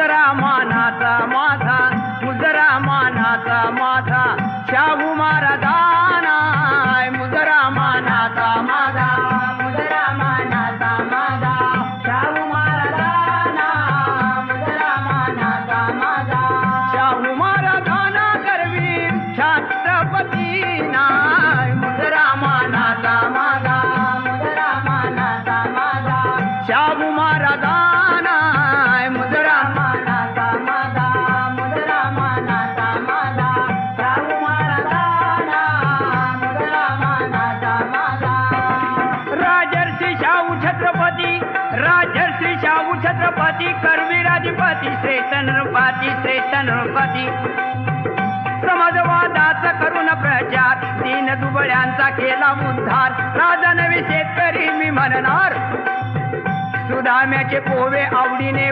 मुजरा मानाचा माझा, मुजरा मानाचा माझा शाहू महाराजांना, मुजरा मानाचा माझा, मुजरा मानाचा माझा शाहू महाराजांना, मुजरा मानाचा माझा शाहू महाराजांना गर्वी छत्रपतींना, मुजरा मानाचा माझा, मुजरा मानाचा माझा शाहू महाराजांना, मुजरा मानाचा माझा, मुजरा मानाचा माझा शाहू महाराजांना, मुजरा मानाचा माझा राजर्षी शाहू छत्रपती, राजर्षी शाहू छत्रपती करवीराधिपती श्रेष्ठ नृपती, श्रेष्ठ नृपती समाजवादाचा करून प्रचार, दीन दुबळ्यांचा केला उद्धार, राजा नवे शेतकरी मी म्हणणार, सुदाम्याचे पोहे आवडीने